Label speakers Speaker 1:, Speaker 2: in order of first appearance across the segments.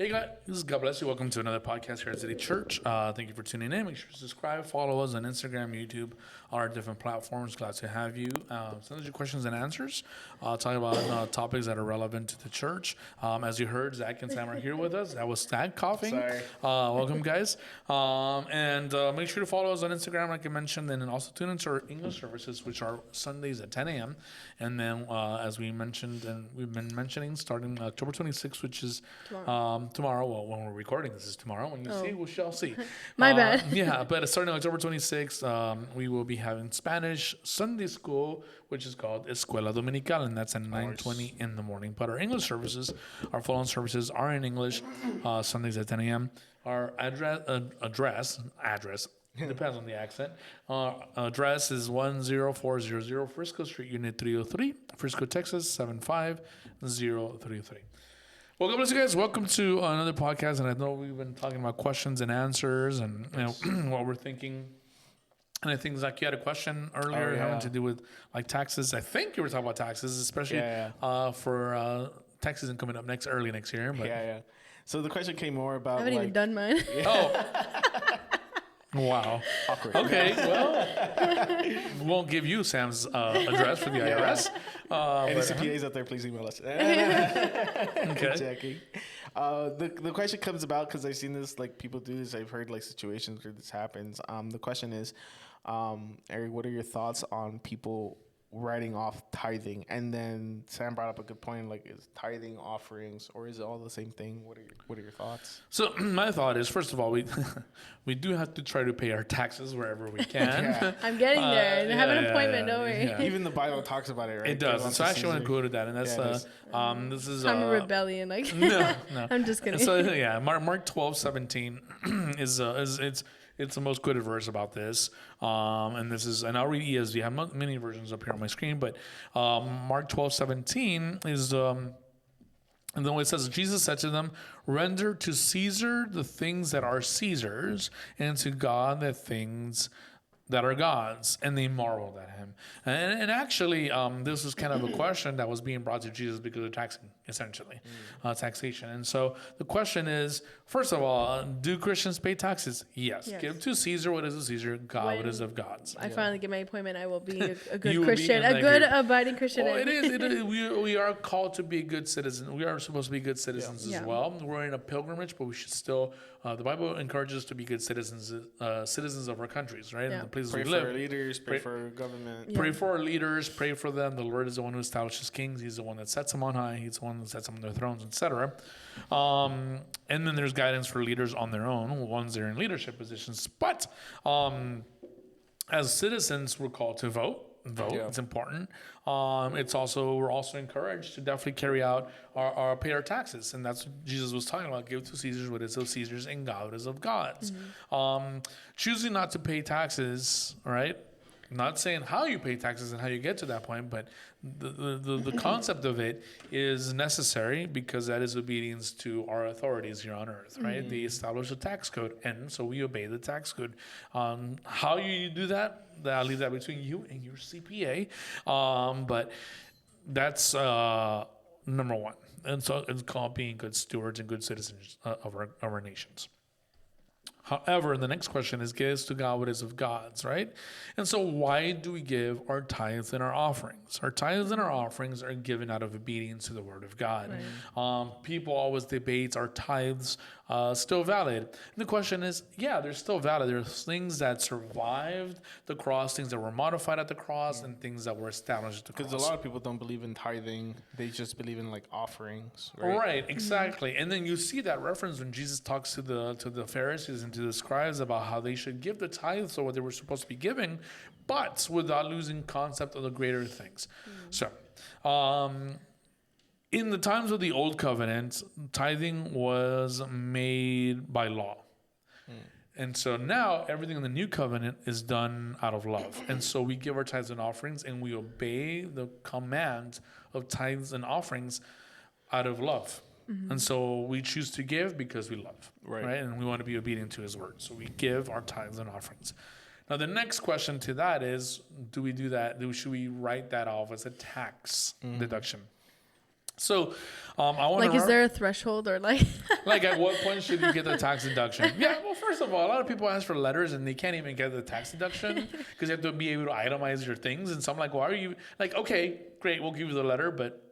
Speaker 1: Hey guys, this is God bless you. Welcome to another podcast here at City Church. Thank you for tuning in. Make sure to subscribe, follow us on Instagram, YouTube, all our different platforms. Glad to have you. Send us your questions and answers. Talk about topics that are relevant to the church. As you heard, Zach and Sam are here with us. That was Zach coughing.
Speaker 2: Sorry.
Speaker 1: Welcome, guys. And make sure to follow us on Instagram, like I mentioned, and then also tune into our English services, which are Sundays at 10 a.m. And then, as we mentioned, and we've been mentioning, starting October 26th, which is tomorrow. Well, when we're recording, this is tomorrow. When you see, we shall see.
Speaker 3: My bad.
Speaker 1: Yeah, but starting October 26th, we will be having Spanish Sunday school, which is called Escuela Dominical, and that's at 9:20 in the morning. But our English services, our full-on services, are in English, Sundays at 10 a.m. Our address depends on the accent. Address is 10400 Frisco Street, Unit 303, Frisco, Texas 75033. Well, God bless you guys. Welcome to another podcast, and I know we've been talking about questions and answers, and what we're thinking. And I think Zach, you had a question earlier having to do with like taxes. I think you were talking about taxes, especially for tax season coming up early next year. But
Speaker 2: So the question came more about.
Speaker 3: I haven't even done mine.
Speaker 1: Oh. Wow.
Speaker 2: Awkward.
Speaker 1: Okay, well, we won't give you Sam's address for the IRS.
Speaker 2: Any CPAs out there, please email us.
Speaker 1: Okay.
Speaker 2: Checking. The question comes about because I've seen this, like people do this. I've heard like situations where this happens. The question is, Eric, what are your thoughts on people writing off tithing? And then Sam brought up a good point, like is tithing offerings or is it all the same thing? What are your thoughts?
Speaker 1: So my thought is, first of all, we do have to try to pay our taxes wherever we can.
Speaker 3: I'm getting there. I have an appointment, don't worry.
Speaker 1: Yeah.
Speaker 2: Even the Bible talks about it, right?
Speaker 1: It does. And so I actually want to go to that, and that's this is
Speaker 3: I'm a rebellion. Like
Speaker 1: no.
Speaker 3: I'm just kidding.
Speaker 1: So yeah, Mark 12:17 is it's the most quoted verse about this. And this is, and I'll read ESV. I have many versions up here on my screen, but Mark 12:17 is, and then it says, Jesus said to them, render to Caesar the things that are Caesar's, and to God the things that are God's. And they marveled at him. And actually, this was kind of a question that was being brought to Jesus because of taxing, essentially, taxation. And so the question is, first of all, do Christians pay taxes? Yes. Give to Caesar what is of Caesar, God what is of God's.
Speaker 3: I finally get my appointment. I will be a good
Speaker 1: You will
Speaker 3: Christian,
Speaker 1: be in
Speaker 3: a
Speaker 1: that
Speaker 3: good
Speaker 1: group.
Speaker 3: abiding Christian.
Speaker 1: Well, it is. We are called to be good citizens. We are supposed to be good citizens as well. We're in a pilgrimage, but we should still. The Bible encourages us to be good citizens, citizens of our countries, right? And the places
Speaker 2: Pray
Speaker 1: we
Speaker 2: for
Speaker 1: live.
Speaker 2: our leaders. Pray for our government.
Speaker 1: Pray for our leaders. Pray for them. The Lord is the one who establishes kings. He's the one that sets them on high. He's the one that sets them on their thrones, etc. And then there's guidance for leaders on their own, ones that are in leadership positions. But as citizens, we're called to vote. It's important. We're also encouraged to definitely carry out pay our taxes, and that's what Jesus was talking about. Give to Caesar what is of Caesar's, and God what is of God's. Choosing not to pay taxes, right? Not saying how you pay taxes and how you get to that point, but the concept of it is necessary because that is obedience to our authorities here on earth, right? They establish a tax code, and so we obey the tax code. How you do that, I'll leave that between you and your CPA, but that's number one. And so it's called being good stewards and good citizens of our nations. However, the next question is, give to God what is of God's, right? And so why do we give our tithes and our offerings? Our tithes and our offerings are given out of obedience to the word of God. Right. People always debate, are tithes still valid? And the question is, yeah, they're still valid. There's things that survived the cross, things that were modified at the cross, and things that were established at the cross.
Speaker 2: Because a lot of people don't believe in tithing. They just believe in like offerings, right?
Speaker 1: Right, exactly. And then you see that reference when Jesus talks to the Pharisees and to the scribes about how they should give the tithes or what they were supposed to be giving, but without losing concept of the greater things. So, in the times of the Old Covenant, tithing was made by law. And so now everything in the New Covenant is done out of love. And so we give our tithes and offerings, and we obey the command of tithes and offerings out of love. And so we choose to give because we love, right? And we want to be obedient to his word. So we give our tithes and offerings. Now, the next question to that is, do we do that? Should we write that off as a tax deduction? So, I want
Speaker 3: Like,
Speaker 1: to.
Speaker 3: is there a threshold or like?
Speaker 1: Like, at what point should you get the tax deduction? Yeah, well, first of all, a lot of people ask for letters and they can't even get the tax deduction because you have to be able to itemize your things. And so I'm like, why are you like, okay, great, we'll give you the letter, but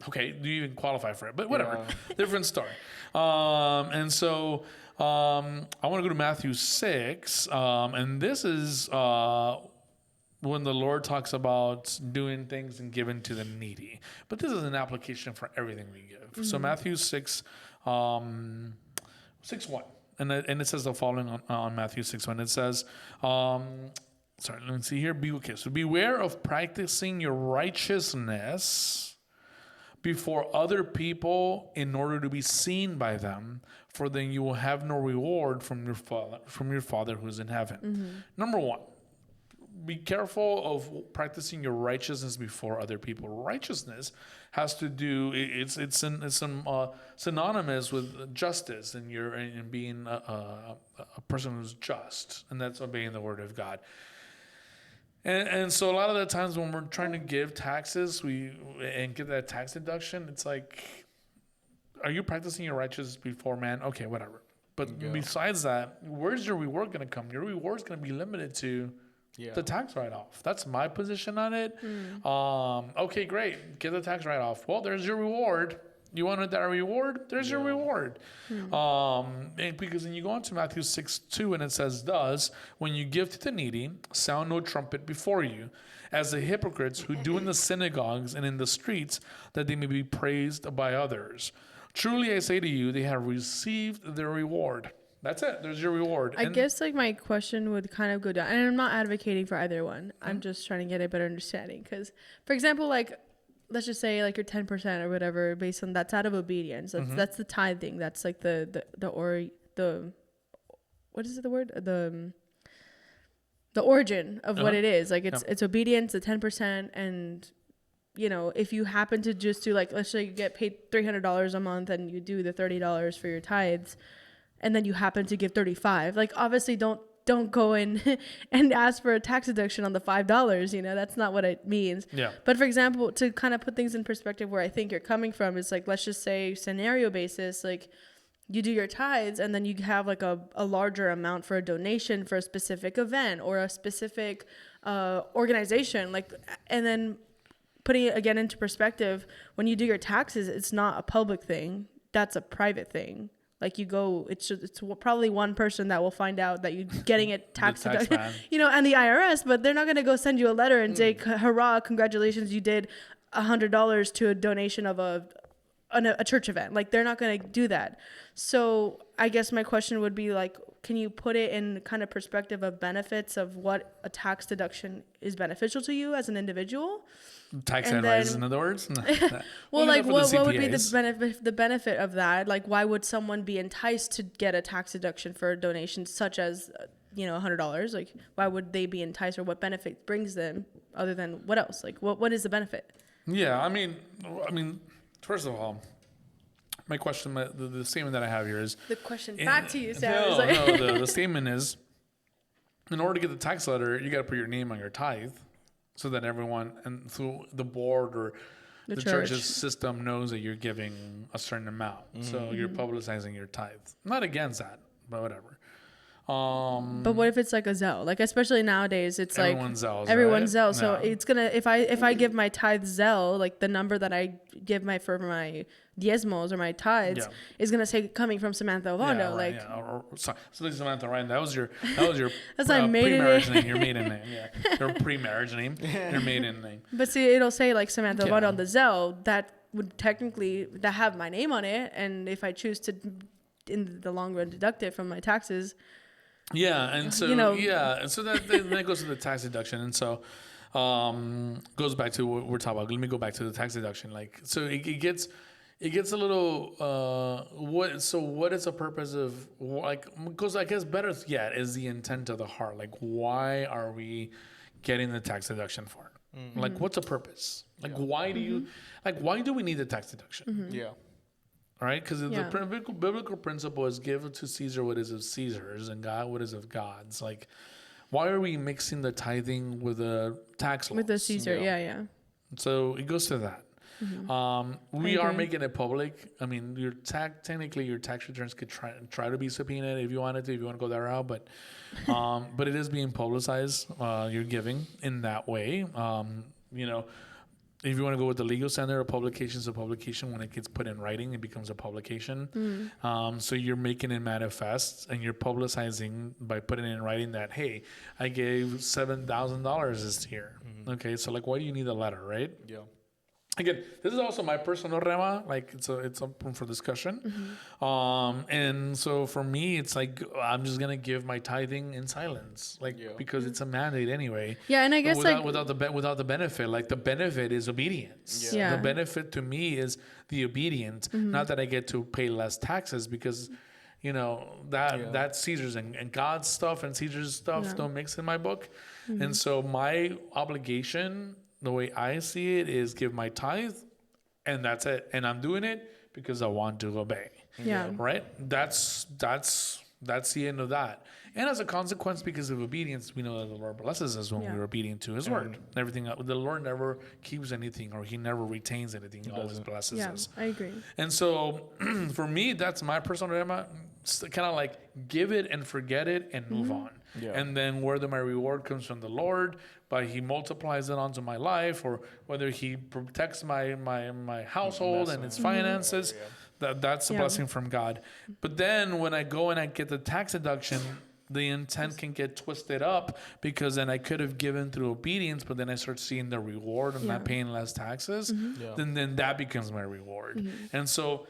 Speaker 1: okay, do you even qualify for it? But whatever, different story. And so I want to go to Matthew 6, and this is when the Lord talks about doing things and giving to the needy. But this is an application for everything we give. So Matthew 6, 6:1. And it says the following on Matthew 6:1. It says, sorry, let me see here. So beware of practicing your righteousness before other people in order to be seen by them, for then you will have no reward from your Father who is in heaven. Number one, be careful of practicing your righteousness before other people. Righteousness has to do, it's synonymous with justice and being a person who's just, and that's obeying the word of God. And so a lot of the times when we're trying to give taxes and get that tax deduction, it's like, are you practicing your righteousness before man? Okay, whatever. But besides that, where's your reward going to come? Your reward's going to be limited to the tax write-off. That's my position on it. Okay, great. Get the tax write-off. Well, there's your reward. You wanted that reward? There's your reward. And because when you go on to Matthew 6:2, and it says, thus, when you give to the needy, sound no trumpet before you, as the hypocrites who do in the synagogues and in the streets, that they may be praised by others. Truly I say to you, they have received their reward. That's it. There's your reward.
Speaker 3: I guess like my question would kind of go down, and I'm not advocating for either one. I'm just trying to get a better understanding. Because, for example, like, let's just say like your 10% or whatever, based on that's out of obedience. That's the tithing. That's like the what is it, the word? The origin of what it is. Like it's obedience, the 10%, and you know, if you happen to just do like, let's say you get paid $300 a month and you do the $30 for your tithes, and then you happen to give 35, like obviously don't go in and ask for a tax deduction on the $5, you know, that's not what it means.
Speaker 1: Yeah.
Speaker 3: But for example, to kind of put things in perspective where I think you're coming from, is like, let's just say scenario basis, like you do your tithes and then you have like a larger amount for a donation for a specific event or a specific organization, like, and then putting it again into perspective, when you do your taxes, it's not a public thing, that's a private thing. Like you go, it's probably one person that will find out that you're getting it tax deducted, you know, and the IRS, but they're not going to go send you a letter and say, hurrah, congratulations, you did $100 to a donation of a church event. Like they're not going to do that. So I guess my question would be like, can you put it in kind of perspective of benefits of what a tax deduction is beneficial to you as an individual?
Speaker 1: Tax advice, in other words?
Speaker 3: Well, like what would be the benefit of that? Like why would someone be enticed to get a tax deduction for a donation such as, you know, $100? Like why would they be enticed, or what benefit brings them other than what else? Like what is the benefit?
Speaker 1: Yeah, I mean, first of all, my question, the statement that I have here is...
Speaker 3: The question back to you, Sam.
Speaker 1: The statement is, in order to get the tax letter, you got to put your name on your tithe so that everyone, and through the board or the church's system, knows that you're giving a certain amount. So you're publicizing your tithe. I'm not against that, but whatever.
Speaker 3: But what if it's like a Zelle? Like especially nowadays, it's
Speaker 1: everyone's
Speaker 3: like
Speaker 1: Zelle's,
Speaker 3: everyone's
Speaker 1: right?
Speaker 3: Zelle. So it's gonna, if I give my tithe Zelle, like the number that I give for my diezmos or my tithes is gonna say coming from Samantha Ovando.
Speaker 1: Sorry, Samantha, right? That was your
Speaker 3: that's my
Speaker 1: pre-marriage name. Your maiden name, your pre-marriage name, your maiden name.
Speaker 3: But see, it'll say like Samantha Ovando on the Zelle. That would technically have my name on it, and if I choose to, in the long run, deduct it from my taxes.
Speaker 1: Yeah, and so and so that goes to the tax deduction, and so goes back to what we're talking about. Let me go back to the tax deduction. Like, so it gets a little what is the purpose of, like, because I guess better yet is the intent of the heart. Like, why are we getting the tax deduction for? Like, what's the purpose? Like, why do we need the tax deduction?
Speaker 2: Yeah.
Speaker 1: Right, because the biblical principle is give to Caesar what is of Caesar's and God what is of God's. Like, why are we mixing the tithing with the tax laws?
Speaker 3: With the Caesar, yeah.
Speaker 1: So it goes to that. We are making it public. I mean, technically your tax returns could try to be subpoenaed if you wanted to, if you want to go that route, but it is being publicized. You're giving in that way. You know, if you want to go with the legal standard, a publication is a publication. When it gets put in writing, it becomes a publication. So you're making it manifest, and you're publicizing by putting it in writing that, hey, I gave $7,000 this year. Okay, so like, why do you need a letter, right?
Speaker 2: Yeah.
Speaker 1: Again, this is also my personal rema. Like it's open for discussion. And so for me, it's like I'm just gonna give my tithing in silence, like because it's a mandate anyway.
Speaker 3: Yeah, and I guess
Speaker 1: without the benefit, like the benefit is obedience.
Speaker 3: Yeah.
Speaker 1: The benefit to me is the obedience, not that I get to pay less taxes because. You know, that's Caesar's and God's stuff and Caesar's stuff don't mix in my book. And so my obligation, the way I see it, is give my tithe and that's it. And I'm doing it because I want to obey.
Speaker 3: Yeah.
Speaker 1: Right? That's the end of that. And as a consequence, because of obedience, we know that the Lord blesses us when we're obedient to His word. Everything, the Lord never keeps anything, or He never retains anything. He always blesses us.
Speaker 3: I agree.
Speaker 1: And so, for me, that's my personal dilemma. Kind of like give it and forget it and move on. Yeah. And then whether my reward comes from the Lord, but He multiplies it onto my life, or whether He protects my household and its finances. That's a blessing from God. But then when I go and I get the tax deduction, the intent can get twisted up because then I could have given through obedience, but then I start seeing the reward and not paying less taxes. Then that becomes my reward. And so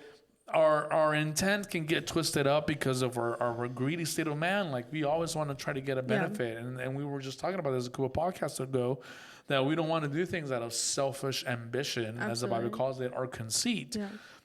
Speaker 1: our intent can get twisted up because of our greedy state of man. Like we always want to try to get a benefit. And we were just talking about this a couple of podcasts ago, that we don't want to do things out of selfish ambition, as the Bible calls it, or conceit.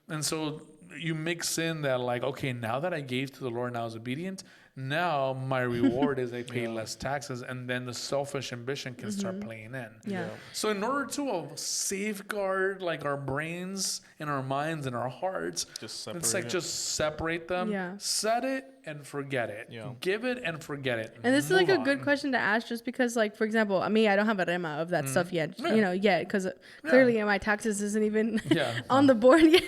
Speaker 1: And so you mix in that, like, okay, now that I gave to the Lord and I was obedient, now my reward is I pay less taxes, and then the selfish ambition can start playing in. So in order to safeguard like our brains and our minds and our hearts, just separate them, set it and forget it. Give it and forget it.
Speaker 3: And this is like a good question to ask, just because, like, for example, I don't have a rema of that stuff yet, because clearly my taxes isn't even on the board yet.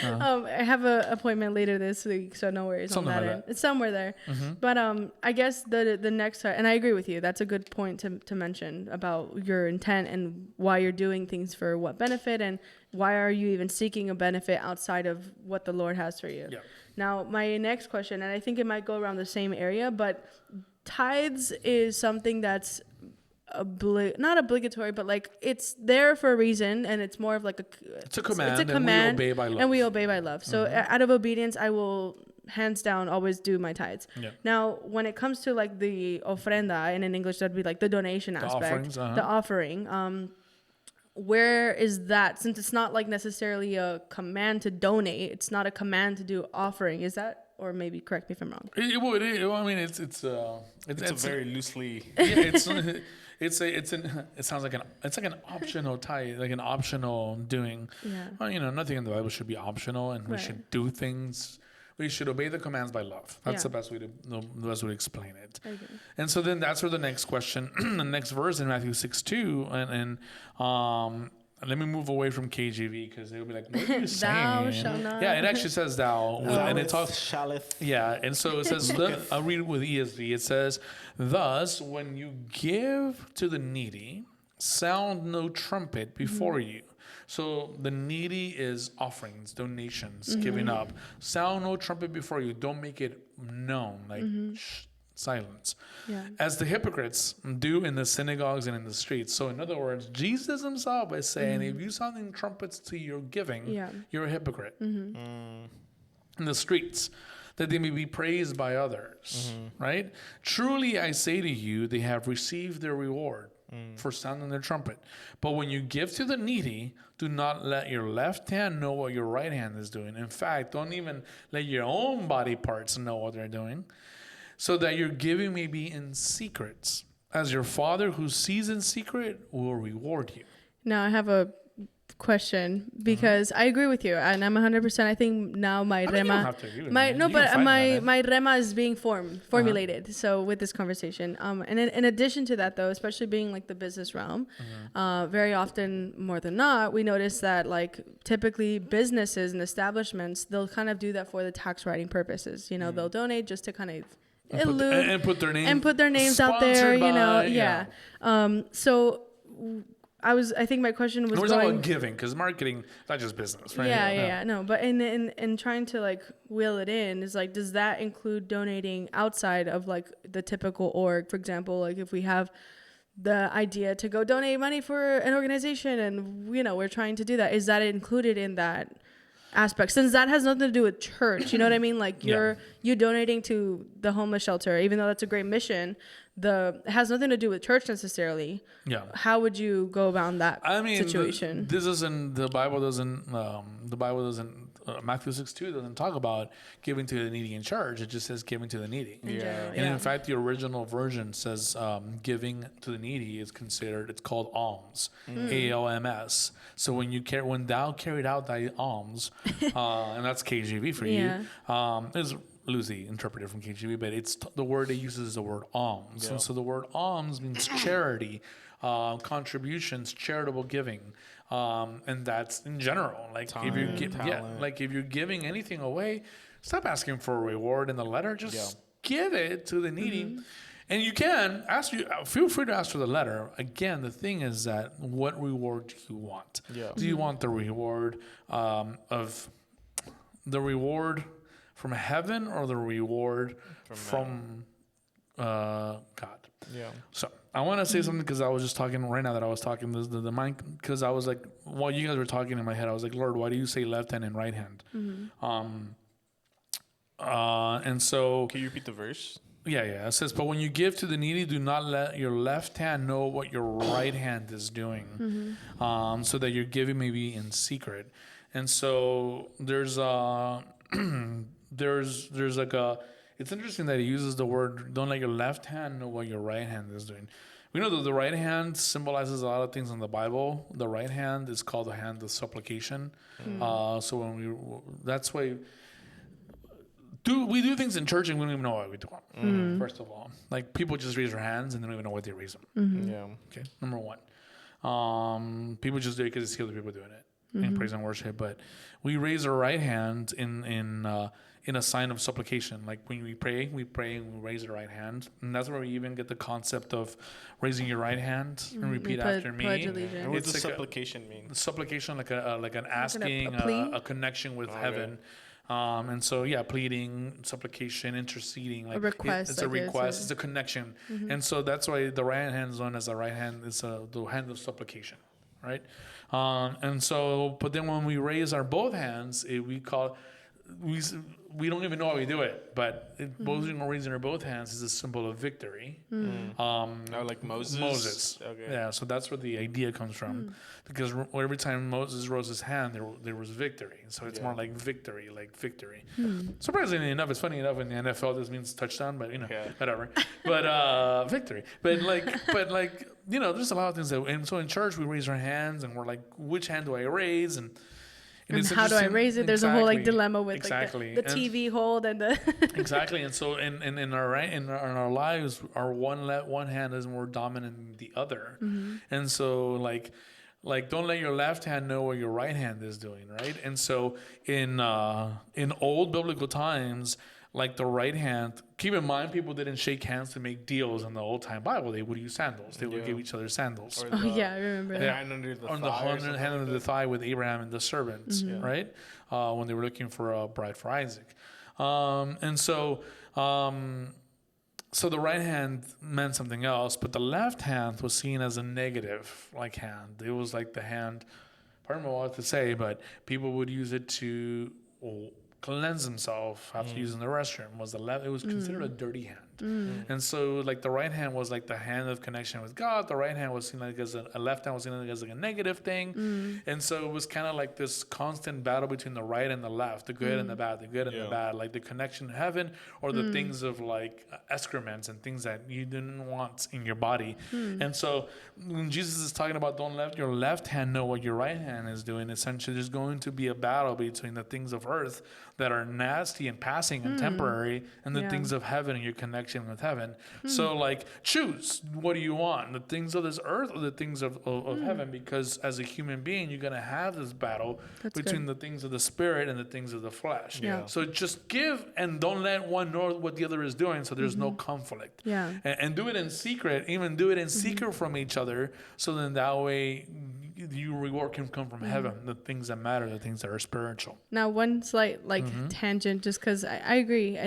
Speaker 3: I have an appointment later this week, so no worries on that end. It's somewhere there. But I guess the next, and I agree with you, that's a good point to mention about your intent and why you're doing things for what benefit, and why are you even seeking a benefit outside of what the Lord has for you. Now, my next question, and I think it might go around the same area, but tithes is something that's not obligatory, but like it's there for a reason, and it's more of like
Speaker 1: it's a command, and we obey by love.
Speaker 3: So out of obedience, I will hands down always do my tithes. Now, when it comes to like the ofrenda, and in English that'd be like the donation aspect, the offering, where is that? Since it's not like necessarily a command to donate, it's not a command to do offering. Is that, or maybe correct me if I'm wrong?
Speaker 1: I mean, it's
Speaker 2: a very loosely.
Speaker 1: It sounds like an optional tithe, like an optional doing. Well, nothing in the Bible should be optional, and we should do things. We should obey the commands by love. That's the best way to explain it. And so then that's where the next question, the next verse in Matthew 6:2, and let me move away from KJV because they'll be like, what are you saying?
Speaker 3: Thou shalt not.
Speaker 1: Yeah, it actually says thou. And it talks
Speaker 2: shalleth.
Speaker 1: Yeah, and so it says, I'll read it with ESV. It says, thus, when you give to the needy, sound no trumpet before you. So the needy is offerings, donations, giving up. Sound no trumpet before you. Don't make it known, like silence. As the hypocrites do in the synagogues and in the streets. So in other words, Jesus himself is saying, if you sounding trumpets to your giving, you're a hypocrite. In the streets, that they may be praised by others, right? Truly I say to you, they have received their reward for sounding their trumpet. But when you give to the needy, do not let your left hand know what your right hand is doing. In fact, don't even let your own body parts know what they're doing, so that your giving may be in secret, as your Father who sees in secret will reward you.
Speaker 3: Now, I have a question because I agree with you, and I'm 100%. I think now my
Speaker 1: I mean, you don't
Speaker 3: rema,
Speaker 1: have to agree with
Speaker 3: my
Speaker 1: me.
Speaker 3: no,
Speaker 1: You can
Speaker 3: but
Speaker 1: fight me on it.
Speaker 3: my rema is being formulated. So with this conversation, and in addition to that, though, especially being like the business realm, very often, more than not, we notice that like typically businesses and establishments, they'll kind of do that for the tax writing purposes. You know, they'll donate just to kind of
Speaker 1: And put their name
Speaker 3: and put their names out there.
Speaker 1: sponsored
Speaker 3: You know,
Speaker 1: by-
Speaker 3: yeah. So I think my question was
Speaker 1: We're talking
Speaker 3: going.
Speaker 1: about giving because marketing, not just business, right?
Speaker 3: Yeah. No, but in trying to like wheel it in is like, does that include donating outside of like the typical org? For example, like if we have the idea to go donate money for an organization and, you know, we're trying to do that, is that included in that aspect? Since that has nothing to do with church, you know what I mean? Like you're donating to the homeless shelter, even though that's a great mission, it has nothing to do with church necessarily.
Speaker 1: Yeah.
Speaker 3: How would you go about that situation?
Speaker 1: This isn't the Bible doesn't Matthew 6:2 doesn't talk about giving to the needy in church. It just says giving to the needy.
Speaker 3: General,
Speaker 1: And in fact, the original version says giving to the needy is considered. It's called alms, ALMS. So when thou carried out thy alms, and that's KJV for you. Is loosely interpreted from KJV, but it's the word it uses is the word alms. And so the word alms means charity, contributions, charitable giving. And that's in general. Like if you're giving anything away, stop asking for a reward in the letter. Just give it to the needy. And you can feel free to ask for the letter. Again, the thing is that what reward do you want? Do you want the reward from heaven or the reward from God? So I want to say something because I was just talking right now that I was talking the mind, because I was like, while you guys were talking in my head, I was like, Lord, why do you say left hand and right hand? And so
Speaker 2: Can you repeat the verse?
Speaker 1: it says, but when you give to the needy, do not let your left hand know what your right hand is doing, so that your giving may be in secret. And so there's like a, it's interesting that he uses the word, don't let your left hand know what your right hand is doing. We know that the right hand symbolizes a lot of things in the Bible. The right hand is called the hand of supplication. So that's why we do things in church and we don't even know why we do them. First of all, like people just raise their hands and they don't even know why they raise them. Okay, number one. People just do it because they see other people doing it in praise and worship. But we raise our right hand in a sign of supplication. Like when we pray and we raise our right hand. And that's where we even get the concept of raising your right hand and repeat after me.
Speaker 2: And what does supplication mean?
Speaker 1: Supplication, like an asking, a connection with heaven. And so, pleading, supplication, interceding. Like
Speaker 3: a request.
Speaker 1: It's a request. It's a connection. And so that's why the right hand is known as the right hand. It's the hand of supplication, right? And so, but then when we raise our both hands, we don't even know how we do it, but raising our both hands is a symbol of victory.
Speaker 2: Like Moses?
Speaker 1: Moses.
Speaker 2: Okay.
Speaker 1: Yeah, so that's where the idea comes from. Because every time Moses rose his hand, there was victory. So it's more like victory. Surprisingly enough, it's funny enough in the NFL, this means touchdown, but whatever. But victory. But there's a lot of things and so in church we raise our hands and we're like, which hand do I raise? And
Speaker 3: how do I raise it? There's a whole like dilemma with like the TV hold and the
Speaker 1: exactly. And so in our lives, our one hand is more dominant than the other. And so like don't let your left hand know what your right hand is doing, right? And so in old biblical times, like the right hand, keep in mind people didn't shake hands to make deals in the old time Bible. They would use sandals. They would give each other sandals.
Speaker 3: I remember that.
Speaker 2: Hand under the
Speaker 1: hand under the thigh with Abraham and the servants, right? When they were looking for a bride for Isaac. And so the right hand meant something else, but the left hand was seen as a negative hand. It was like the hand, pardon me what to say, but people would use it to cleanse himself after using the restroom was the left. It was considered a dirty hand, and so like the right hand was like the hand of connection with God. The right hand was seen like as a left hand was seen like as like a negative thing, and so it was kind of like this constant battle between the right and the left, the good and the bad, the good and the bad, like the connection to heaven or the things of like excrements and things that you didn't want in your body. And so when Jesus is talking about don't let your left hand know what your right hand is doing, essentially there's going to be a battle between the things of earth that are nasty and passing and temporary and the things of heaven and your connection with heaven. So like choose, what do you want, the things of this earth or the things of heaven? Because as a human being you're going to have this battle between the things of the spirit and the things of the flesh. So just give and don't let one know what the other is doing, so there's no conflict. And do it in secret, even do it in secret from each other, so then that way your reward can come from heaven, the things that matter, the things that are spiritual.
Speaker 3: Now, one slight like tangent, just because I agree.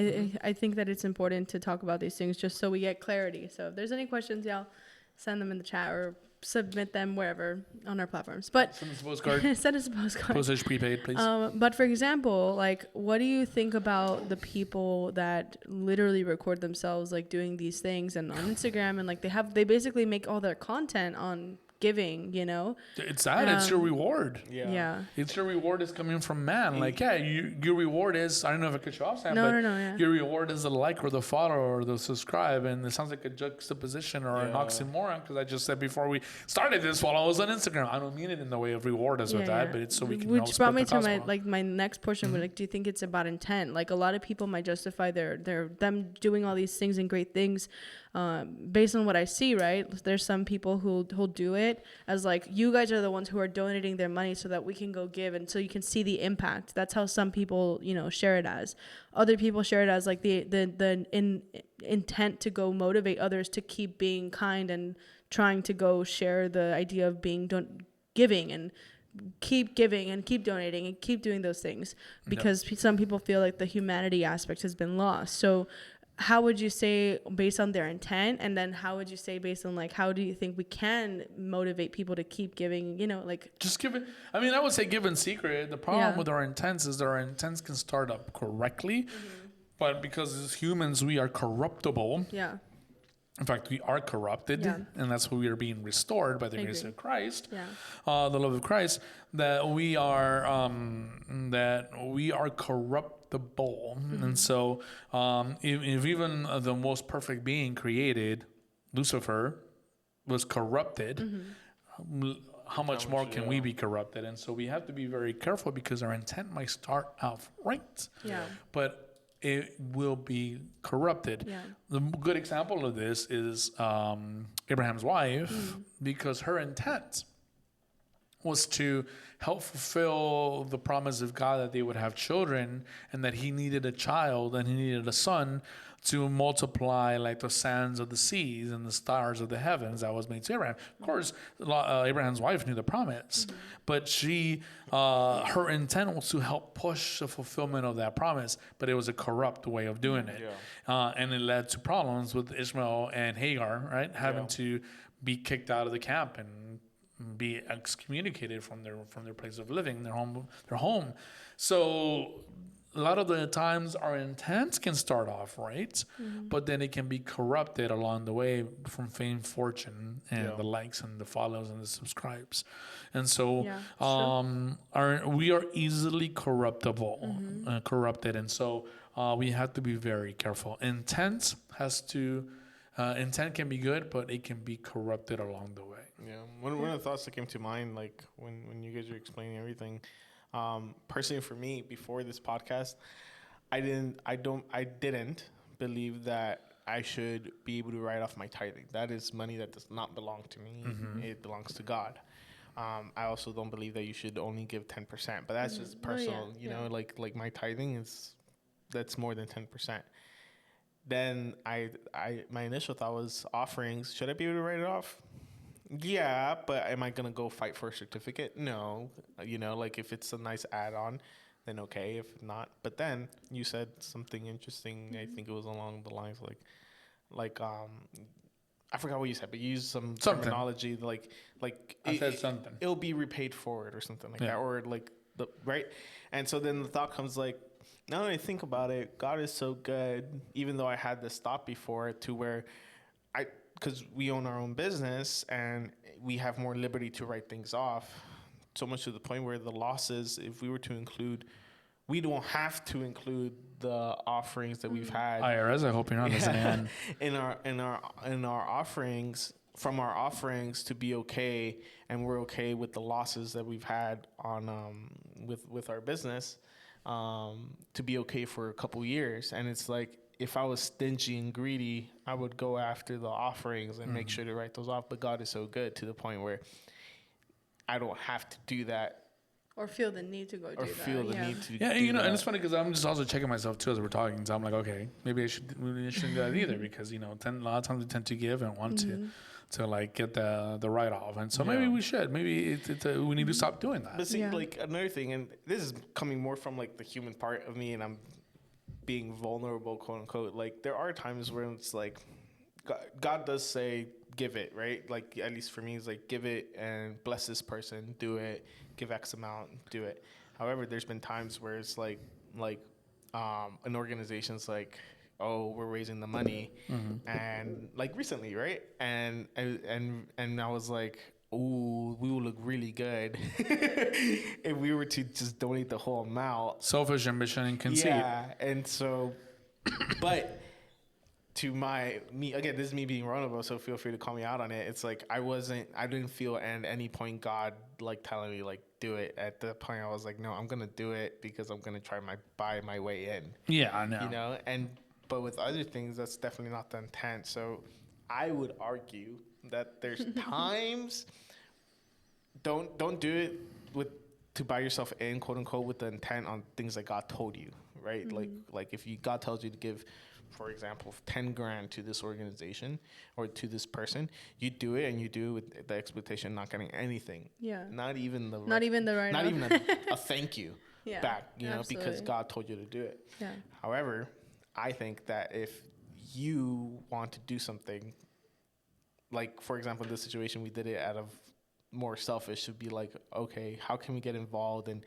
Speaker 3: I think that it's important to talk about these things just so we get clarity. So if there's any questions, y'all send them in the chat or submit them wherever on our platforms. But
Speaker 1: Send us a postcard.
Speaker 3: send us a postcard.
Speaker 1: Postage prepaid, please.
Speaker 3: But for example, like, what do you think about the people that literally record themselves like doing these things and on Instagram, and like they basically make all their content on giving, you know?
Speaker 1: It's that. It's your reward.
Speaker 3: Yeah.
Speaker 1: It's your reward is coming from man. Like, your reward is, I don't know if I could show off, Sam, but your reward is the like or the follow or the subscribe. And it sounds like a juxtaposition or an oxymoron, because I just said before we started this, follow us on Instagram. I don't mean it in the way of reward as with that, but it's so we can help
Speaker 3: Which brought me
Speaker 1: spread
Speaker 3: to
Speaker 1: the gospel.
Speaker 3: my next portion. Like, do you think it's about intent? Like, a lot of people might justify them doing all these things and great things based on what I see, right? There's some people who'll do it as like, you guys are the ones who are donating their money so that we can go give, and so you can see the impact. That's how some people, share it as. Other people share it as like the intent to go motivate others to keep being kind and trying to go share the idea of being giving and keep giving and keep donating and keep doing those things, because some people feel like the humanity aspect has been lost. So how would you say based on their intent, and then how would you say based on like, how do you think we can motivate people to keep giving, like
Speaker 1: just give it. I mean, I would say give in secret. The problem with our intents is that our intents can start up correctly, but because as humans, we are corruptible. In fact, we are corrupted, and that's why we are being restored by the grace of Christ, the love of Christ. That we are corruptible, and so if even the most perfect being created, Lucifer, was corrupted, how much more can we be corrupted? And so we have to be very careful, because our intent might start out right, but it will be corrupted. The good example of this is Abraham's wife, because her intent was to help fulfill the promise of God that they would have children, and that he needed a child and he needed a son to multiply like the sands of the seas and the stars of the heavens that was made to Abraham. Of course, Abraham's wife knew the promise, but her intent was to help push the fulfillment of that promise, but it was a corrupt way of doing it. And it led to problems with Ishmael and Hagar, right? Having to be kicked out of the camp and be excommunicated from their place of living, their home. So a lot of the times our intents can start off right, but then it can be corrupted along the way from fame, fortune, and the likes and the follows and the subscribes. And so we are easily corruptible, corrupted. And so we have to be very careful. Intent can be good, but it can be corrupted along the way.
Speaker 2: One of the thoughts that came to mind, like when you guys were explaining everything, personally for me, before this podcast, I didn't believe that I should be able to write off my tithing. That is money that does not belong to me. It belongs to God. I also don't believe that you should only give 10%, but that's just personal. You know, like my tithing that's more than 10%. Then my initial thought was offerings. Should I be able to write it off? Yeah, but am I going to go fight for a certificate? No. Like if it's a nice add-on, then okay. If not, but then you said something interesting. I think it was along the lines like I forgot what you said, but you used some terminology like
Speaker 1: I said something.
Speaker 2: It'll be repaid forward or something like that, or like right. And so then the thought comes like, now that I think about it, God is so good, even though I had this thought before to where because we own our own business and we have more liberty to write things off, so much to the point where the losses, if we were to include, we don't have to include the offerings that we've had.
Speaker 1: IRS, I hope you're not listening.
Speaker 2: in our offerings, from our offerings to be okay, and we're okay with the losses that we've had on with our business, to be okay for a couple years. And it's like, if I was stingy and greedy, I would go after the offerings and make sure to write those off. But God is so good to the point where I don't have to do that.
Speaker 3: Or feel the need to go do that.
Speaker 2: Or feel the need to
Speaker 1: Yeah,
Speaker 2: do
Speaker 1: you know,
Speaker 2: that.
Speaker 1: and it's funny because I'm just also checking myself too as we're talking. So I'm like, okay, maybe I shouldn't do that either, because, you know, a lot of times we tend to give and want to like get the write off, and so maybe we should. Maybe we need to stop doing that.
Speaker 2: But see, like another thing, and this is coming more from like the human part of me, and I'm being vulnerable, quote unquote. Like, there are times where it's like God does say give it, right? Like, at least for me, it's like give it and bless this person, do it, give X amount, do it. However, there's been times where it's like an organization's like, oh, we're raising the money, and like recently, right? And I was like, ooh, we will look really good if we were to just donate the whole amount.
Speaker 1: Selfish ambition and conceit.
Speaker 2: Yeah, and so, but to me again, this is me being vulnerable, so feel free to call me out on it. It's like I didn't feel at any point God like telling me like do it. At the point I was like, no, I'm gonna do it because I'm gonna buy my way in.
Speaker 1: Yeah, I know.
Speaker 2: You know, but with other things, that's definitely not the intent. So I would argue that there's times don't do it to buy yourself in, quote unquote, with the intent on things that God told you, right? Like if God tells you to give, for example, 10 grand to this organization or to this person, you do it, and you do it with the expectation of not getting anything.
Speaker 3: Yeah.
Speaker 2: Not even the
Speaker 3: right.
Speaker 2: Not even a thank you back, you know, because God told you to do it.
Speaker 3: Yeah.
Speaker 2: However, I think that if you want to do something, like, for example, in this situation, we did it out of more selfish, to be like, okay, how can we get involved and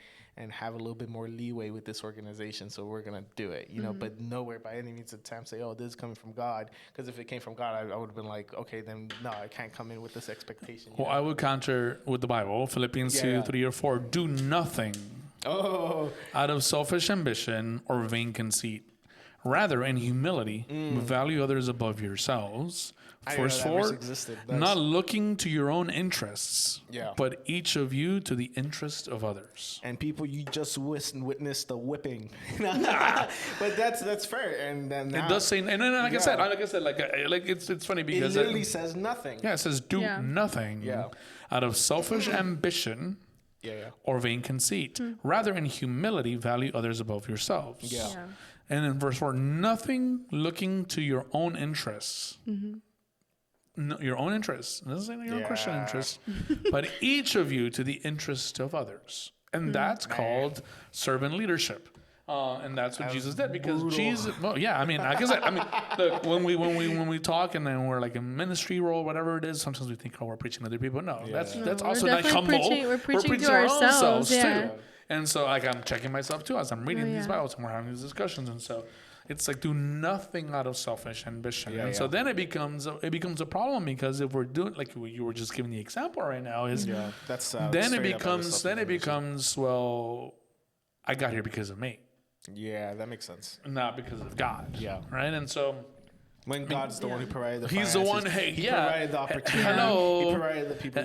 Speaker 2: have a little bit more leeway with this organization? So we're going to do it, you know, but nowhere by any means attempt say, oh, this is coming from God. Because if it came from God, I would have been like, okay, then no, I can't come in with this expectation.
Speaker 1: Well, I would counter with the Bible, Philippians 2, 3 or 4, do nothing out of selfish ambition or vain conceit. Rather, in humility, value others above yourselves. For not looking to your own interests, but each of you to the interest of others.
Speaker 2: And people, you just witnessed the whipping. But that's fair. And then now,
Speaker 1: it does say, and then like I said, like it's funny because
Speaker 2: it literally says nothing.
Speaker 1: Yeah, it says do nothing out of selfish ambition. Or vain conceit. Rather, in humility, value others above yourselves. And in verse 4, nothing looking to your own interests. No, your own interests. It doesn't say your own Christian interests. But each of you to the interest of others. And that's called servant leadership. And that's what Jesus did, because Jesus. Well, yeah, I mean, like I said, look, when we talk and then we're like a ministry role, whatever it is, sometimes we think, oh, we're preaching to other people. No, that's also not humble.
Speaker 3: We're preaching to ourselves
Speaker 1: too. And so, like, I'm checking myself too as I'm reading these Bibles and we're having these discussions, and so it's like do nothing out of selfish ambition. So then it becomes a problem, because if we're doing, like you were just giving the example right now, is then it becomes well, I got here because of me.
Speaker 2: Yeah, that makes sense.
Speaker 1: Not because of God. Yeah. Right? And so
Speaker 2: when God's the one who provided the
Speaker 1: finances,
Speaker 2: He's the one, he provided the opportunity.
Speaker 1: Hello.
Speaker 2: He provided the people.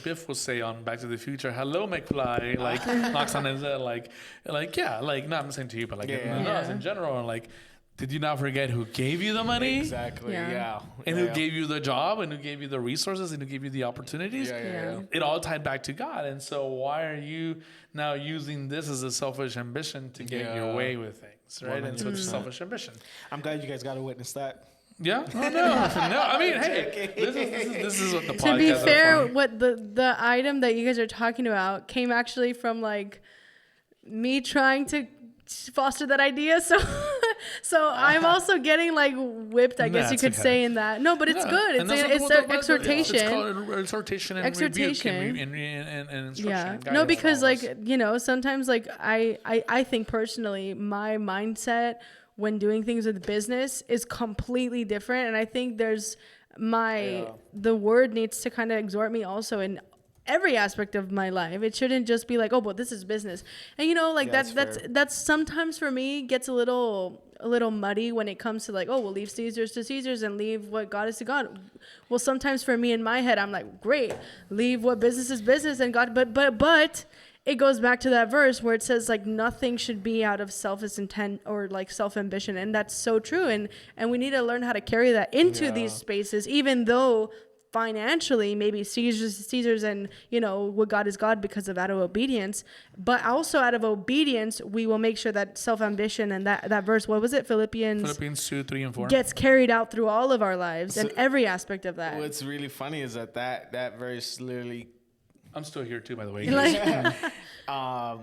Speaker 1: Biff will say on Back to the Future, hello, McFly, like, knocks on his head, like, no, I'm saying to you, but like, in general, like, did you not forget who gave you the money?
Speaker 2: Exactly,
Speaker 1: And who gave you the job, and who gave you the resources, and who gave you the opportunities? It all tied back to God. And so why are you now using this as a selfish ambition to get your way with things, right? 100%. And so it's selfish ambition.
Speaker 2: I'm glad you guys got to witness that.
Speaker 1: Yeah? Oh, no. I mean, hey, this is what the podcast is.
Speaker 3: To be fair, what the item that you guys are talking about came actually from, like, me trying to foster that idea. So So I'm also getting like whipped, I guess you could say, in that. No, but it's good. It's exhortation.
Speaker 1: It's called exhortation and
Speaker 3: Exhortation.
Speaker 1: rebuke and instruction.
Speaker 3: Yeah.
Speaker 1: And
Speaker 3: No,
Speaker 1: guidance
Speaker 3: because
Speaker 1: and all this.
Speaker 3: like, you know, sometimes like I think personally my mindset when doing things with business is completely different. And I think there's the word needs to kind of exhort me also in every aspect of my life. It shouldn't just be like, oh, but this is business. And you know, like that's sometimes for me gets a little muddy when it comes to like, oh, we'll leave Caesar's to Caesar's and leave what God is to God. Well, sometimes for me in my head, I'm like, great, leave what business is business and God, but it goes back to that verse where it says like nothing should be out of selfish intent or like self-ambition. And that's so true. And we need to learn how to carry that into these spaces, even though financially maybe Caesar's and, you know, what God is God because of out of obedience, but also out of obedience we will make sure that self-ambition and that verse, what was it, Philippians
Speaker 1: 2, 3, and 4
Speaker 3: gets carried out through all of our lives and every aspect of that.
Speaker 2: What's really funny is that verse literally,
Speaker 1: I'm still here too, by the way.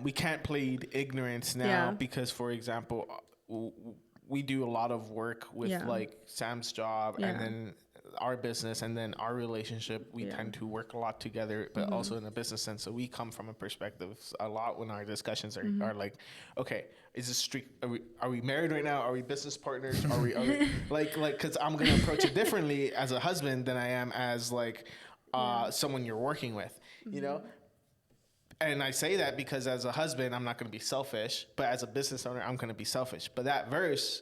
Speaker 2: we can't plead ignorance now because, for example, we do a lot of work with like Sam's job and then our business and then our relationship. We tend to work a lot together, but also in a business sense. So we come from a perspective a lot when our discussions are like, okay, is this street? Are we married right now? Are we business partners? Are we like because I'm gonna approach it differently as a husband than I am as like someone you're working with, you know. And I say that because as a husband, I'm not going to be selfish, but as a business owner, I'm going to be selfish. But that verse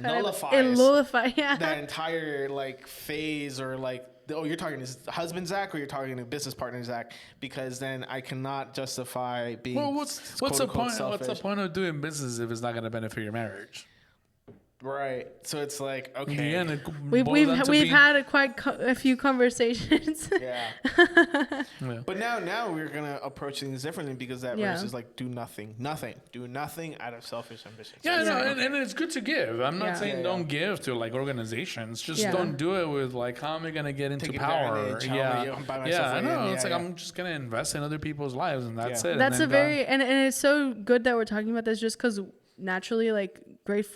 Speaker 2: nullifies that entire like phase or like, oh, you're talking to husband Zach or you're talking to business partner Zach, because then I cannot justify being
Speaker 1: what's the point? Selfish. What's the point of doing business if it's not going to benefit your marriage?
Speaker 2: Right. So it's like, okay.
Speaker 1: In the end,
Speaker 3: we've had quite a few conversations.
Speaker 2: Yeah. But now we're going to approach things differently because that verse is like, do nothing out of selfish ambition.
Speaker 1: Yeah, and it's good to give. I'm not saying don't give to like organizations. Just don't do it with like, how am I going to get into power? I know. It's like, I'm just going to invest in other people's lives and that's it.
Speaker 3: That's and it's so good that we're talking about this just because naturally, like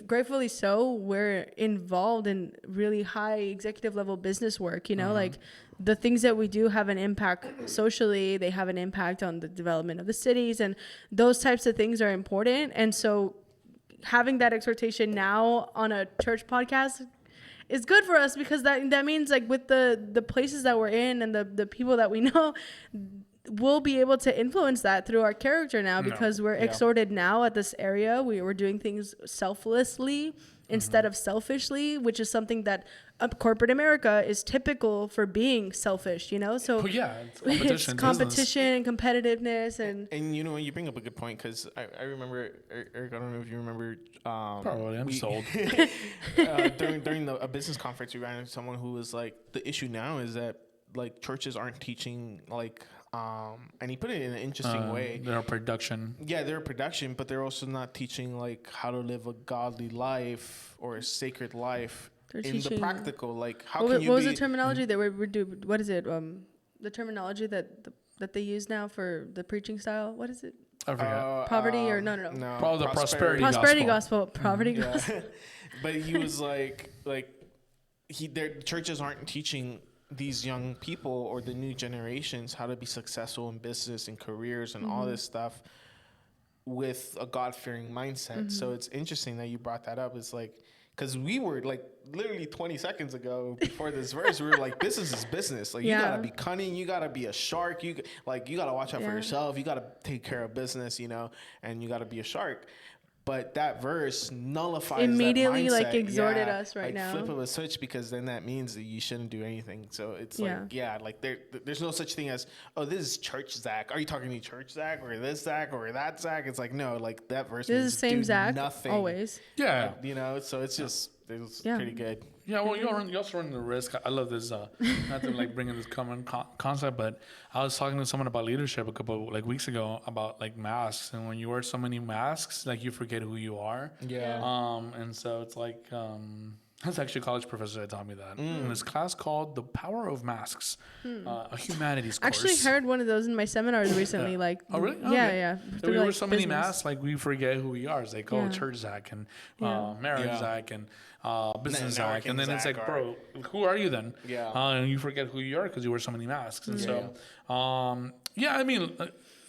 Speaker 3: gratefully so, we're involved in really high executive level business work, you know, like the things that we do have an impact socially, they have an impact on the development of the cities, and those types of things are important. And so having that exhortation now on a church podcast is good for us because that means like with the places that we're in and the people that we know, we'll be able to influence that through our character now because we're exhorted now at this area. We're doing things selflessly instead of selfishly, which is something that corporate America is typical for being selfish, you know? So it's competition and competitiveness. And
Speaker 2: you know, you bring up a good point because I remember, Eric, I don't know if you remember.
Speaker 1: Probably, I'm sold.
Speaker 2: During a business conference, we ran into someone who was like, the issue now is that like churches aren't teaching like, and he put it in an interesting way.
Speaker 1: They're a production.
Speaker 2: Yeah, they're a production, but they're also not teaching like how to live a godly life or a sacred life the practical. Like how can you
Speaker 3: what was the terminology that we're doing? What is it? The terminology that they use now for the preaching style. What is it?
Speaker 1: I forget.
Speaker 3: Poverty or no.
Speaker 1: Probably the
Speaker 3: prosperity gospel. Poverty gospel.
Speaker 2: But he was like their churches aren't teaching these young people or the new generations how to be successful in business and careers and all this stuff with a God-fearing mindset. So it's interesting that you brought that up. It's like, because we were like literally 20 seconds ago before this verse, we were like, this is his business. Like you gotta be cunning, you gotta be a shark, you gotta watch out for yourself, you gotta take care of business, you know, and you gotta be a shark. But that verse nullifies
Speaker 3: immediately
Speaker 2: that mindset.
Speaker 3: like exhorted us right now.
Speaker 2: Flip of a switch, because then that means that you shouldn't do anything. So it's like there's no such thing as, oh, this is church Zach. Are you talking to church Zach or this Zach or that Zach? It's like, no, like that verse
Speaker 3: this
Speaker 2: means
Speaker 3: is the same Zach
Speaker 2: nothing.
Speaker 3: Always.
Speaker 1: Yeah.
Speaker 2: You know, so it's just pretty good.
Speaker 1: Yeah, well, you also run the risk. I love this, not to like bring in this common concept, but I was talking to someone about leadership a couple like weeks ago about like masks, and when you wear so many masks, like you forget who you are.
Speaker 2: Yeah.
Speaker 1: And so it's like, That's actually a college professor that taught me that. In this class called The Power of Masks, a humanities course.
Speaker 3: Actually heard one of those in my seminars recently. Like,
Speaker 1: oh, really?
Speaker 3: Yeah,
Speaker 1: Okay.
Speaker 3: yeah.
Speaker 1: We
Speaker 3: Through,
Speaker 1: were so many
Speaker 3: business.
Speaker 1: masks, like we forget who we are. It's like,
Speaker 3: Yeah.
Speaker 1: church Zach and
Speaker 3: Yeah.
Speaker 1: marriage Zach and business Zach. And then it's
Speaker 2: Zach,
Speaker 1: like, bro, who are you then?
Speaker 2: Yeah.
Speaker 1: And you forget who you are because you wear so many masks. And I mean,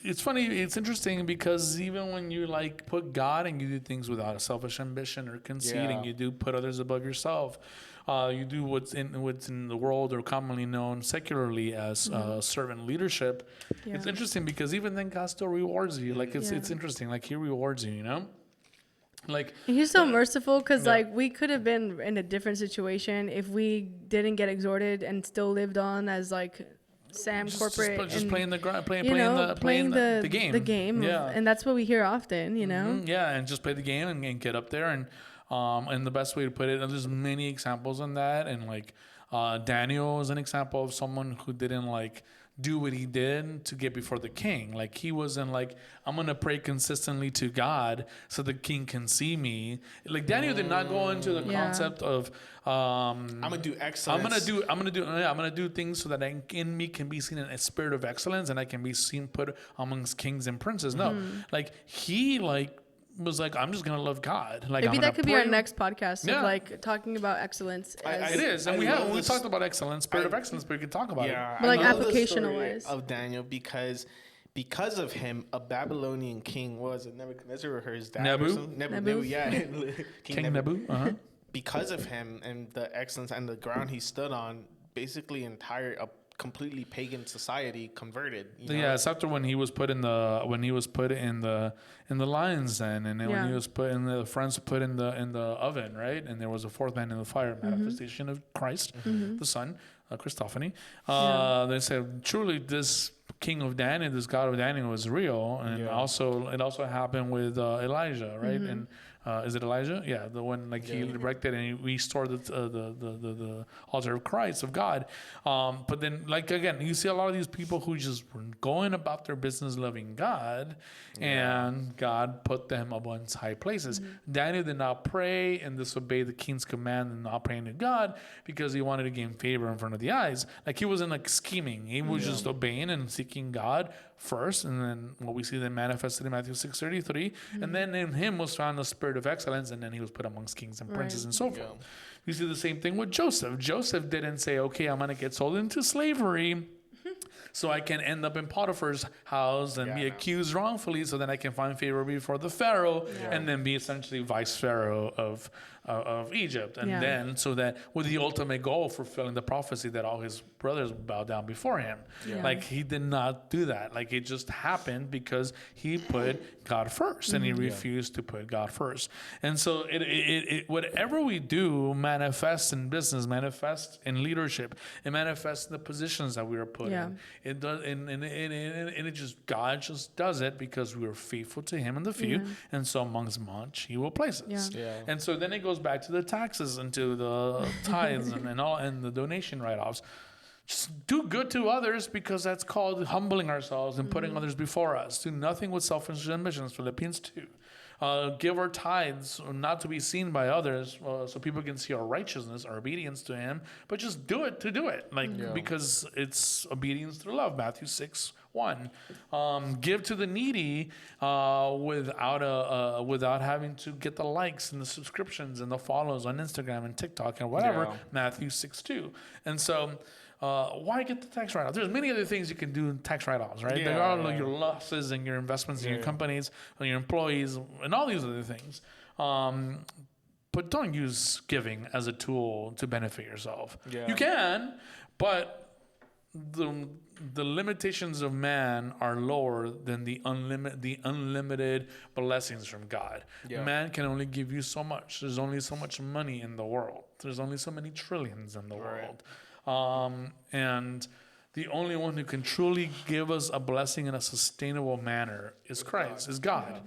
Speaker 1: it's funny. It's interesting because even when you like put God and you do things without a selfish ambition or conceit, and you do put others above yourself, you do what's in the world or commonly known secularly as servant leadership.
Speaker 3: Yeah.
Speaker 1: It's interesting because even then God still rewards you. Like it's interesting. Like He rewards you. You know. Like
Speaker 3: And He's so merciful because like we could have been in a different situation if we didn't get exhorted and still lived on as like Sam corporate
Speaker 1: just
Speaker 3: and,
Speaker 1: playing the game.
Speaker 3: The game.
Speaker 1: Yeah.
Speaker 3: And that's what we hear often, you know?
Speaker 1: Yeah, and just play the game and get up there and the best way to put it, and there's many examples on that, and like Daniel is an example of someone who didn't like do what he did to get before the king. Like he wasn't like, I'm gonna pray consistently to God so the king can see me. Like Daniel did not go into the concept of
Speaker 2: I'm gonna do excellence.
Speaker 1: I'm gonna do things so that in me can be seen in a spirit of excellence and I can be seen put amongst kings and princes. No, like he was like, I'm just gonna love God. Like
Speaker 3: Maybe that could be our
Speaker 1: pray.
Speaker 3: next podcast of like talking about excellence.
Speaker 1: It is, and we talked about excellence, spirit of excellence, but we can talk about it.
Speaker 3: But like
Speaker 2: applicational
Speaker 3: wise
Speaker 2: of Daniel because of him, a Babylonian king was it Nebuchadnezzar or his dad? Nebu, yeah,
Speaker 1: King Nebu.
Speaker 2: Because of him and the excellence and the ground he stood on, basically a completely pagan society converted.
Speaker 1: Yeah, it's after when he was put in the lion's den, and then when he was put in the friends put in the oven, right? And there was a fourth man in the fire, manifestation of Christ, the Son, Christophany. They said, truly, this King of Daniel, this God of Daniel, was real, and it also happened with Elijah, right? And is it Elijah? Yeah, the one he erected and he restored the altar of Christ, of God. But then, again, you see a lot of these people who just were going about their business loving God, and God put them amongst high places. Daniel did not pray and disobey the king's command and not praying to God because he wanted to gain favor in front of the eyes. Like he wasn't scheming. He was just obeying and seeking God first, and then what we see then manifested in Matthew 6:33, and then in him was found the spirit of excellence, and then he was put amongst kings and princes and so forth. You see the same thing with Joseph. Joseph didn't say, okay, I'm going to get sold into slavery so I can end up in Potiphar's house and be accused wrongfully so that I can find favor before the Pharaoh and then be essentially vice Pharaoh of Egypt. And then so that with the ultimate goal, fulfilling the prophecy that all his brothers would bow down before him. Like he did not do that. Like it just happened because he put God first and he refused to put God first. And so it whatever we do manifests in business, manifests in leadership, it manifests in the positions that we are put in. It does, and it just, God just does it because we are faithful to him in the few, and so amongst much he will place us. And so then it goes back to the taxes and to the tithes and all, and the donation write-offs. Just do good to others because that's called humbling ourselves and putting others before us. Do nothing with selfish ambitions, Philippians 2. Give our tithes not to be seen by others so people can see our righteousness, our obedience to him, but just do it to do it. Because it's obedience through love, Matthew 6:1. Give to the needy without having to get the likes and the subscriptions and the follows on Instagram and TikTok and whatever, Matthew 6:2. And so why get the tax write-off? There's many other things you can do in tax write-offs, right? There are your losses and your investments in your companies and your employees and all these other things. But don't use giving as a tool to benefit yourself. You can, but the limitations of man are lower than the unlimited blessings from God. Man can only give you so much. There's only so much money in the world. There's only so many trillions in the world. And the only one who can truly give us a blessing in a sustainable manner is Christ, is God.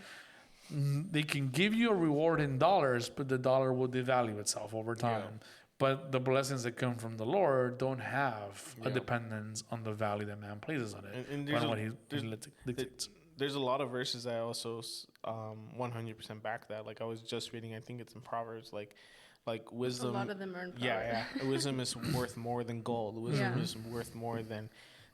Speaker 1: They can give you a reward in dollars, but the dollar will devalue itself over time. But the blessings that come from the Lord don't have a dependence on the value that man places on it.
Speaker 2: And there's a lot of verses that also 100% back that. Like I was just reading, I think it's in Proverbs, like like wisdom.
Speaker 3: A lot of them earn power.
Speaker 2: Yeah, wisdom is worth more than gold. Wisdom
Speaker 3: Yeah.
Speaker 2: is worth more than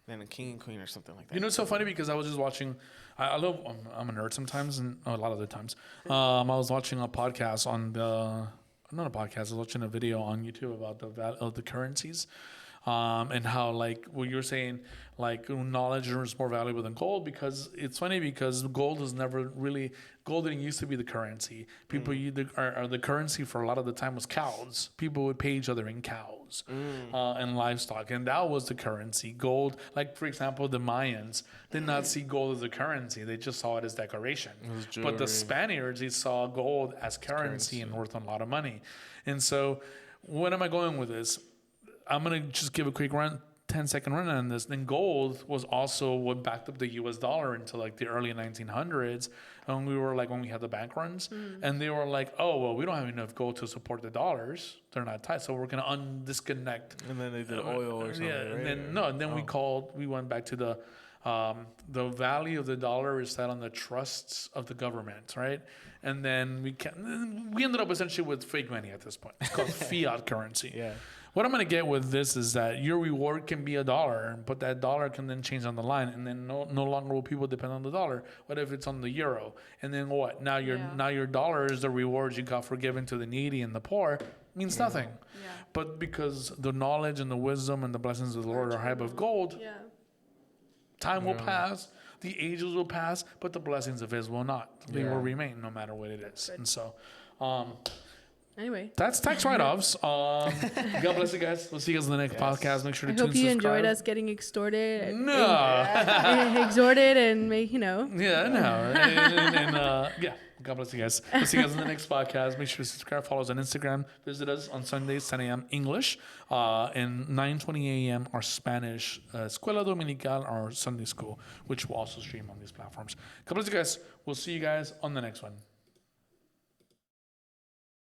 Speaker 2: a king and queen or something like that.
Speaker 1: You know, it's so funny because I was just watching. I love. I'm a nerd sometimes, and a lot of the times. I was watching a podcast on the. Not a podcast. I was watching a video on YouTube about the value of the currencies, and how like what you're saying, like knowledge is more valuable than gold, because it's funny because gold is never really. Gold didn't used to be the currency. People or the currency for a lot of the time was cows. People would pay each other in cows and livestock, and that was the currency. Gold, like for example, the Mayans did not see gold as a currency; they just saw it as decoration. But the Spaniards, they saw gold as currency and worth a lot of money. And so, what am I going with this? I'm gonna just give a quick 10-second run on this. Then gold was also what backed up the U.S. dollar until like the early 1900s, and we were like when we had the bank runs, and they were like, oh well, we don't have enough gold to support the dollars; they're not tight, so we're gonna disconnect.
Speaker 2: And then they did oil or something.
Speaker 1: Yeah, right? And then we went back to the value of the dollar is set on the trusts of the government, right? And then we ended up essentially with fake money at this point. It's called fiat currency.
Speaker 2: Yeah.
Speaker 1: What I'm going to get with this is that your reward can be $1, but that dollar can then change on the line, and then no longer will people depend on the dollar. What if it's on the euro? And then what? Now your dollar is the reward you got for giving to the needy and the poor. Means nothing. Yeah. But because the knowledge and the wisdom and the blessings of the Lord are high above gold, time will pass, the ages will pass, but the blessings of His will not. They will remain no matter what it is. Good. And so...
Speaker 3: Anyway,
Speaker 1: that's tax write-offs. God bless you guys. We'll see you guys in the next podcast. Make sure to tune in.
Speaker 3: I hope you enjoyed us getting extorted.
Speaker 1: No.
Speaker 3: Exhorted and
Speaker 1: Yeah, no. And God bless you guys. We'll see you guys in the next podcast. Make sure to subscribe, follow us on Instagram. Visit us on Sundays, 10 a.m. English, and 9:20 a.m. our Spanish Escuela Dominical, our Sunday school, which will also stream on these platforms. God bless you guys. We'll see you guys on the next one.